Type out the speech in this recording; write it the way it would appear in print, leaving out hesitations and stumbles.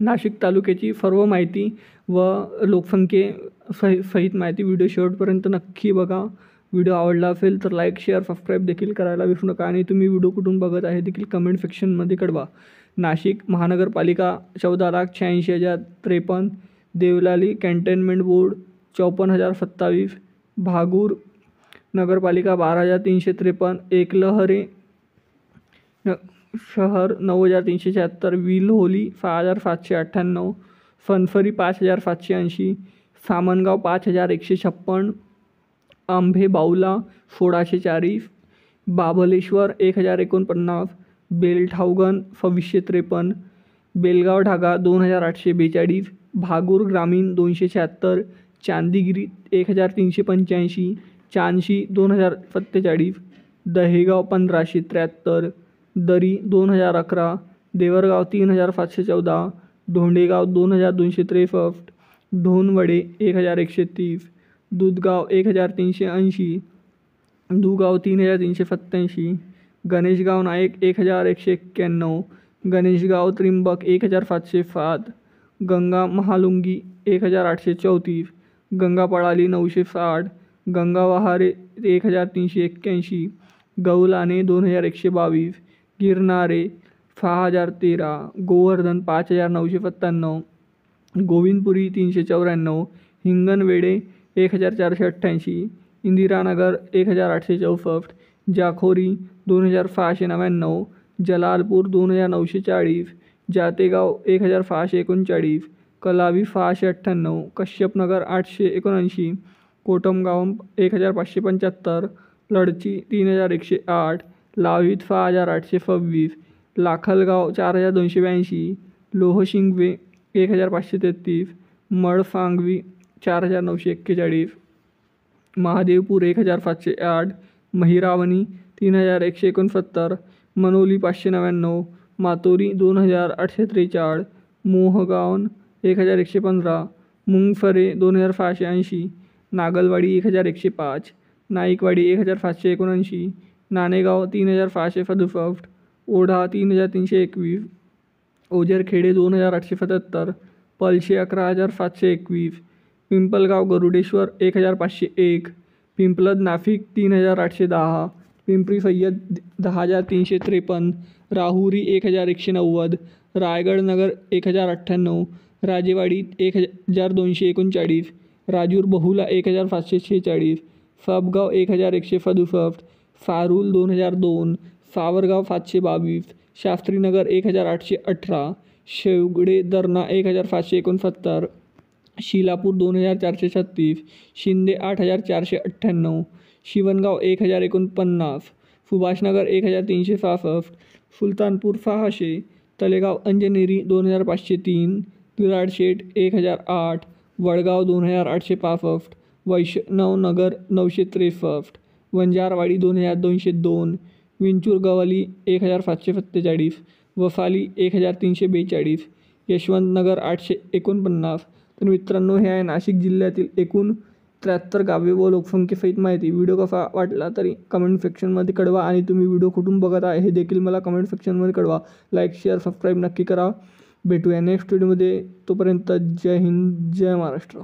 नाशिक तालुक्याची सर्व माहिती व सहित माहिती व्हिडिओ शेवटपर्यंत नक्की बघा. व्हिडिओ आवडला असेल तर लाईक, शेअर, सबस्क्राईब देखील करायला विसरू नका आणि तुम्ही व्हिडिओ कुठून बघत आहे देखील कमेंट सेक्शनमध्ये कळवा. नाशिक महानगरपालिका 14,86,053, देवलाली कॅन्टोन्मेंट बोर्ड 54,027, भागूर नगरपालिका 12,353, एकलहरे शहर 9,376, विल्होली 6,798, फनफरी 5,780, सामनगाव 5,156, आंबे बावला 1,640, बाभलेश्वर 1,049, बेलठावगण 2,653, बेलगाव ढागा 2,842, भागूर ग्रामीण 276, चांदीगिरी 1,385, चांदशी 2,047, दहेगाव 1,573, दरी 2,011, देवरगाव 3,714, धोंडेगाव 2,263, ढोणवडे 1,130, दूधगाव 1,380, दुगाव 3,387, गणेशगाव नायक 1,191, गणेशगाव त्रिंबक 1,707, गंगा महालुंगी 1,834, गंगा पळाली 960, गंगा वहारे 1,381, गौलाने 2,122, गिरनारे 6,013, गोवर्धन 5,997, गोविंदपुरी 394, हिंगणवेढे 1,488, इंदिरानगर 1,864, जाखोरी 2,699, जलालपूर 2,940, जातेगाव 1,639, कलावी 698, कश्यपनगर 879, कोटमगाव 1,575, लढची 3,108, लावीत 6,826, लाखलगाव 4,282, लोहशिंगवे 1,533, मळसांगवी 4,941, महादेवपूर 1,708, महिरावणी 3,169, मनोली 599, मातोरी 2,843, मोहगावन 1,115, मुंगफरे 2,680, नागलवाडी 1,105, नाईकवाडी 1,779, नाणेगाव 3,667, ओढा 3,321, ओझरखेडे 2,877, पळशी 11,721, पिंपलगाव गरुडेश्वर 1,501, पिंपलद नाशिक 3,810, पिंपरी सय्यद 10,353, राहुरी 1,190, रायगड नगर 1,098, राजेवाडी 1,239, राजूर बहुला 1,746, सबगाव 1,167, सारूल 2,002, सावरगाव 722, शास्त्रीनगर 1,818, शेवगडे दर्णा 1,769, शिलापूर 2,436, शिंदे 8,498, शिवणगाव 1,049, सुभाषनगर 1,366, सुलतानपूर 600, तलेगाव अंजनेरी 2,503, विराडशेठ 1,008, वडगाव 2,865, वैष्णवनगर 963, वंजारवाडी 2,202, विंचूर गवली 1,747, वसाली 1,342, यशवंतनगर 849. तर मित्रांनो, हे आहे नाशिक जिल्ह्यातील एकूण 73 गावे व लोकसंख्येसहित माहिती. व्हिडिओ कसा वाटला तरी कमेंट सेक्शनमध्ये कळवा आणि तुम्ही व्हिडिओ कुठून बघत आहे हे देखील मला कमेंट सेक्शनमध्ये कळवा. लाईक, शेअर, सबस्क्राईब नक्की करा. भेटूया नेक्स्ट व्हिडिओमध्ये. तोपर्यंत जय हिंद, जय महाराष्ट्र.